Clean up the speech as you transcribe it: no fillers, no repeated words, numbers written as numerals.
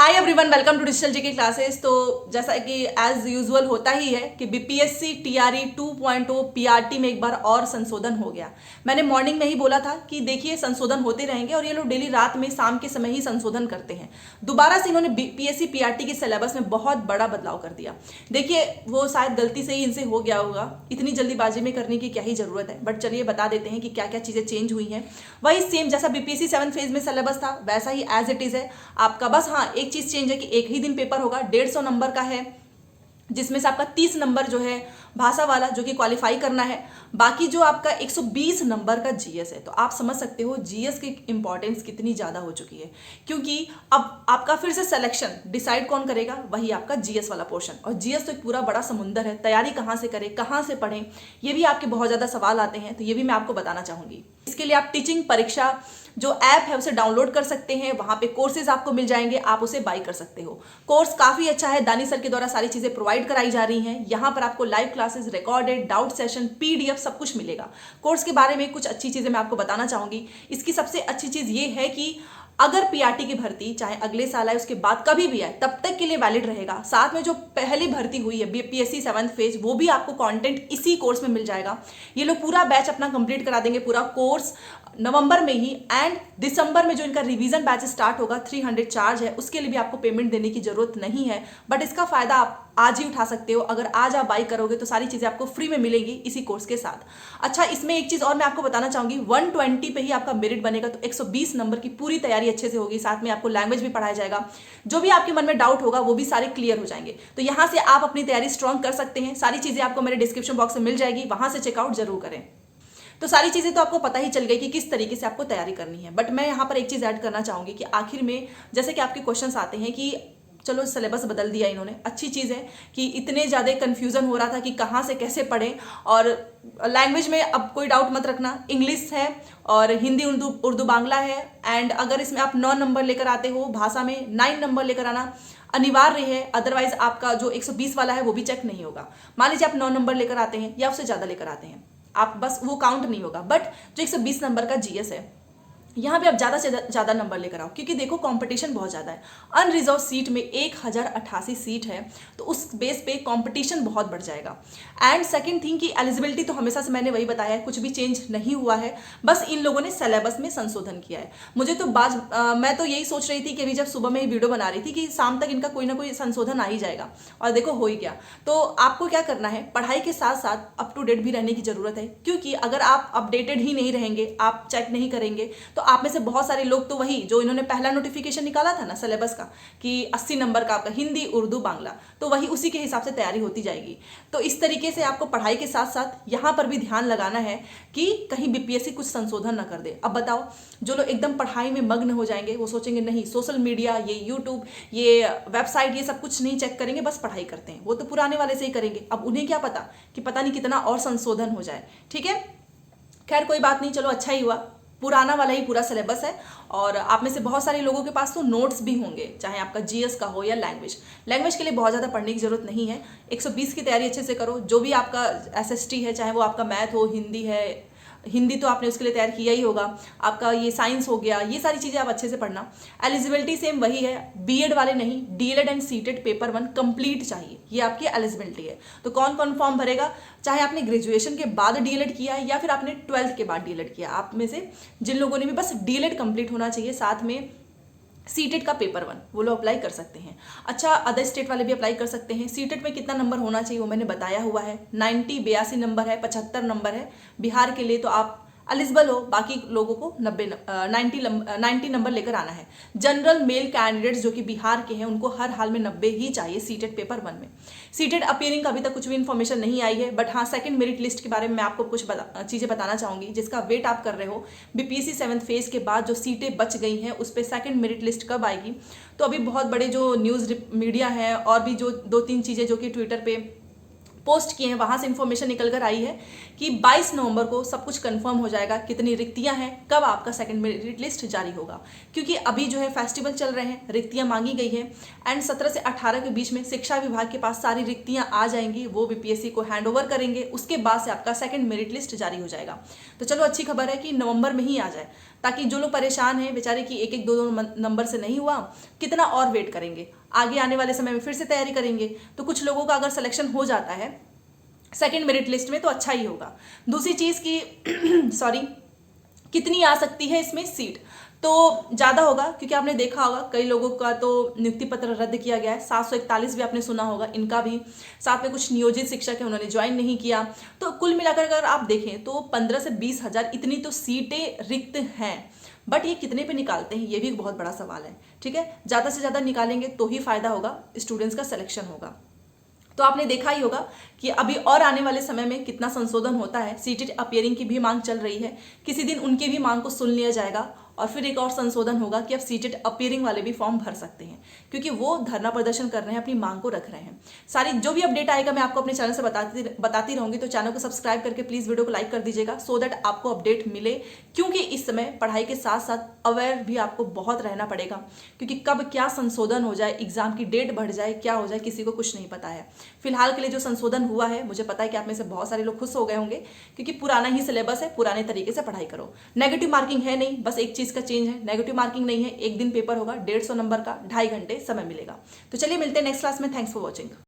Hi everyone, welcome to digital GK classes. तो जैसा कि एज यूजुअल होता ही है कि बीपीएससी टीआरई 2.0 पीआरटी में एक बार और संशोधन हो गया। मैंने मॉर्निंग में ही बोला था कि देखिए संशोधन होते रहेंगे और ये लोग डेली रात में शाम के समय ही संशोधन करते हैं। दोबारा से इन्होंने बीपीएससी पीआरटी के सिलेबस में बहुत बड़ा बदलाव कर दिया। देखिए वो शायद गलती से ही इनसे हो गया होगा, इतनी जल्दीबाजी में करने की क्या ही जरूरत है। बट चलिए बता देते हैं कि क्या क्या चीजें चेंज हुई हैं। वही सेम जैसा बीपीएससी 7 फेज में सिलेबस था वैसा ही एज इट इज है आपका। बस हाँ, एक चीज चेंज है कि एक ही दिन पेपर होगा, 150 नंबर का है, जिसमें से आपका 30 नंबर जो है भाषा वाला जो कि क्वालिफाई करना है, बाकी जो आपका 120 नंबर का जीएस है। तो आप समझ सकते हो जीएस की इंपॉर्टेंस कितनी ज्यादा हो चुकी है, क्योंकि अब आपका फिर से सिलेक्शन डिसाइड कौन करेगा, वही आपका जीएस वाला पोर्शन। और जीएस तो एक पूरा बड़ा समुंदर है, तैयारी कहाँ से करें, कहाँ से पढ़ें, ये भी आपके बहुत ज्यादा सवाल आते हैं। तो ये भी मैं आपको बताना चाहूंगी। इसके लिए आप टीचिंग परीक्षा जो ऐप है उसे डाउनलोड कर सकते हैं, वहां पे कोर्सेज आपको मिल जाएंगे, आप उसे बाय कर सकते हो। कोर्स काफी अच्छा है, दानी सर के द्वारा सारी चीजें प्रोवाइड कराई जा रही हैं। यहाँ पर आपको live classes, recorded, doubt session, PDF सब कुछ मिलेगा। कोर्स के बारे में कुछ अच्छी चीजें मैं आपको बताना चाहूंगी। इसकी सबसे अच्छी चीज ये है कि अगर पीआरटी की भर्ती चाहे अगले साल आए उसके बाद कभी भी आए तब तक के लिए वैलिड रहेगा। साथ में जो पहली भर्ती हुई है बीपीएससी 7th फेज, वो भी आपको कंटेंट इसी कोर्स में मिल जाएगा। ये लोग पूरा बैच अपना कंप्लीट करा देंगे, पूरा कोर्स नवंबर में ही। एंड दिसंबर में जो इनका रिवीजन बैच स्टार्ट होगा 300 चार्ज है, उसके लिए भी आपको पेमेंट देने की जरूरत नहीं है। बट इसका फायदा आप आज ही उठा सकते हो। अगर आज आप बाई करोगे तो सारी चीजें आपको फ्री में मिलेंगी इसी कोर्स के साथ। अच्छा, इसमें एक चीज और मैं आपको बताना चाहूंगी, 120 पे ही आपका मेरिट बनेगा, तो 120 नंबर की पूरी तैयारी अच्छे से होगी। साथ में आपको लैंग्वेज भी पढ़ाया जाएगा, जो भी आपके मन में डाउट होगा वो भी सारे क्लियर हो जाएंगे। तो यहां से आप अपनी तैयारी स्ट्रांग कर सकते हैं। सारी चीजें आपको मेरे डिस्क्रिप्शन बॉक्स में मिल जाएगी, वहां से चेकआउट जरूर करें। तो सारी चीजें तो आपको पता ही चल गई कि किस तरीके से आपको तैयारी करनी है। बट मैं यहाँ पर एक चीज ऐड करना चाहूंगी कि आखिर में जैसे कि आपके क्वेश्चंस आते हैं कि चलो सिलेबस बदल दिया इन्होंने, अच्छी चीज है कि इतने ज्यादा कंफ्यूजन हो रहा था कि कहाँ से कैसे पढ़ें। और लैंग्वेज में अब कोई डाउट मत रखना, इंग्लिश है और हिंदी, उर्दू बांग्ला है। एंड अगर इसमें आप 9 नंबर लेकर आते हो, भाषा में 9 नंबर लेकर आना अनिवार्य है, अदरवाइज आपका जो 120 वाला है वो भी चेक नहीं होगा। मान लीजिए आप 9 नंबर लेकर आते हैं या उससे ज्यादा लेकर आते हैं, आप बस वो काउंट नहीं होगा। बट जो 120 नंबर का जीएस है, यहाँ पे आप ज्यादा से ज्यादा नंबर लेकर आओ, क्योंकि देखो कंपटीशन बहुत ज्यादा है। अनरिजर्व सीट में 1088 सीट है, तो उस बेस पे कंपटीशन बहुत बढ़ जाएगा। एंड सेकंड थिंग कि एलिजिबिलिटी तो हमेशा से मैंने वही बताया है, कुछ भी चेंज नहीं हुआ है, बस इन लोगों ने सिलेबस में संशोधन किया है। मुझे तो मैं तो यही सोच रही थी कि अभी जब सुबह में ही वीडियो बना रही थी कि शाम तक इनका कोई ना कोई संशोधन आ ही जाएगा, और देखो हो ही गया। तो आपको क्या करना है, पढ़ाई के साथ साथ अप टू डेट भी रहने की जरूरत है, क्योंकि अगर आप अपडेटेड ही नहीं रहेंगे, आप चेक नहीं करेंगे, तो आप में से बहुत सारे लोग तो वही जो इन्होंने पहला नोटिफिकेशन निकाला था ना सिलेबस का कि 80 नंबर का आपका हिंदी, उर्दू, बांग्ला, तो वही उसी के हिसाब से तैयारी होती जाएगी। तो इस तरीके से आपको पढ़ाई के साथ साथ यहाँ पर भी ध्यान लगाना है कि कहीं बीपीएससी कुछ संशोधन ना कर दे। अब बताओ, जो लोग एकदम पढ़ाई में मग्न हो जाएंगे वो सोचेंगे नहीं सोशल मीडिया, ये यूट्यूब, ये वेबसाइट, ये सब कुछ नहीं चेक करेंगे, बस पढ़ाई करते हैं, वो तो पुराने वाले से ही करेंगे। अब उन्हें क्या पता कि पता नहीं कितना और संशोधन हो जाए। ठीक है, खैर कोई बात नहीं, चलो अच्छा ही हुआ, पुराना वाला ही पूरा सिलेबस है। और आप में से बहुत सारे लोगों के पास तो नोट्स भी होंगे, चाहे आपका जीएस का हो या लैंग्वेज के लिए बहुत ज़्यादा पढ़ने की जरूरत नहीं है। 120 की तैयारी अच्छे से करो। जो भी आपका एसएसटी है, चाहे वो आपका मैथ हो, हिंदी है, हिंदी तो आपने उसके लिए तैयार किया ही होगा, आपका ये साइंस हो गया, ये सारी चीज़ें आप अच्छे से पढ़ना। एलिजिबिलिटी सेम वही है, बीएड वाले नहीं, DElEd and seated paper 1 complete चाहिए, ये आपकी एलिजिबिलिटी है। तो कौन कौन फॉर्म भरेगा, चाहे आपने ग्रेजुएशन के बाद डीएलएड किया है या फिर आपने 12th के बाद डीएलएड किया, आप में से जिन लोगों ने भी बस डीएलएड कंप्लीट होना चाहिए, साथ में सीटेट का पेपर 1, वो लोग अप्लाई कर सकते हैं। अच्छा, अदर स्टेट वाले भी अप्लाई कर सकते हैं। सीटेट में कितना नंबर होना चाहिए वो मैंने बताया हुआ है, 82 नंबर है, 75 नंबर है। बिहार के लिए तो आप एलिजिबल हो, बाकी लोगों को 90 नंबर लेकर आना है। जनरल मेल कैंडिडेट्स जो कि बिहार के हैं उनको हर हाल में 90 ही चाहिए सीटेट पेपर 1 में। सीटेट अपीयरिंग का अभी तक कुछ भी इन्फॉर्मेशन नहीं आई है, बट हाँ सेकंड मेरिट लिस्ट के बारे में मैं आपको कुछ चीजें बताना चाहूंगी, जिसका वेट आप कर रहे हो। बीपीएससी 7th फेज के बाद जो सीटें बच गई हैं उस पर सेकंड मेरिट लिस्ट कब आएगी, तो अभी बहुत बड़े जो न्यूज मीडिया है और भी जो 2-3 चीजें जो कि ट्विटर पे पोस्ट किए हैं वहां से इंफॉर्मेशन निकल कर आई है कि 22 नवंबर को सब कुछ कंफर्म हो जाएगा, कितनी रिक्तियां हैं, कब आपका सेकंड मेरिट लिस्ट जारी होगा। क्योंकि अभी जो है फेस्टिवल चल रहे हैं, रिक्तियां मांगी गई हैं। एंड 17 से 18 के बीच में शिक्षा विभाग के पास सारी रिक्तियां आ जाएंगी, वो बीपीएससी को हैंड ओवर करेंगे, उसके बाद से आपका सेकंड मेरिट लिस्ट जारी हो जाएगा। तो चलो अच्छी खबर है कि नवंबर में ही आ जाए। ताकि जो लोग परेशान हैं बेचारे कि एक एक दो दो नंबर से नहीं हुआ, कितना और वेट करेंगे, आगे आने वाले समय में फिर से तैयारी करेंगे। तो कुछ लोगों का अगर सिलेक्शन हो जाता है सेकंड मेरिट लिस्ट में तो अच्छा ही होगा। दूसरी चीज़ की सॉरी, कितनी आ सकती है इसमें सीट, तो ज़्यादा होगा, क्योंकि आपने देखा होगा कई लोगों का तो नियुक्ति पत्र रद्द किया गया है। 741 भी आपने सुना होगा, इनका भी। साथ में कुछ नियोजित शिक्षक है, उन्होंने ज्वाइन नहीं किया। तो कुल मिलाकर अगर आप देखें तो 15 से 20 हज़ार इतनी तो सीटें रिक्त हैं। बट ये कितने पे निकालते हैं, ये भी एक बहुत बड़ा सवाल है। ठीक है, ज़्यादा से ज़्यादा निकालेंगे तो ही फायदा होगा, स्टूडेंट्स का सिलेक्शन होगा। तो आपने देखा ही होगा कि अभी और आने वाले समय में कितना संशोधन होता है। सीटेट अपियरिंग की भी मांग चल रही है, किसी दिन उनकी भी मांग को सुन लिया जाएगा और फिर एक और संशोधन होगा कि अब सीटेट अपियरिंग वाले भी फॉर्म भर सकते हैं, क्योंकि वो धरना प्रदर्शन कर रहे हैं, अपनी मांग को रख रहे हैं। सारी जो भी अपडेट आएगा मैं आपको अपने चैनल से बताती रहूंगी। तो चैनल को सब्सक्राइब करके प्लीज वीडियो को लाइक कर दीजिएगा, सो दैट आपको अपडेट मिले, क्योंकि इस समय पढ़ाई के साथ साथ अवेयर भी आपको बहुत रहना पड़ेगा, क्योंकि कब क्या संशोधन हो जाए, एग्जाम की डेट बढ़ जाए, क्या हो जाए, किसी को कुछ नहीं पता है। फिलहाल के लिए जो संशोधन हुआ है, मुझे पता है कि आप में से बहुत सारे लोग खुश हो गए होंगे, क्योंकि पुराना ही सिलेबस है, पुराने तरीके से पढ़ाई करो। नेगेटिव मार्किंग है नहीं, बस एक चीज का चेंज है, नेगेटिव मार्किंग नहीं है। एक दिन पेपर होगा 150 नंबर का, 2.5 घंटे समय मिलेगा। तो चलिए मिलते हैं नेक्स्ट क्लास में। Thanks for watching.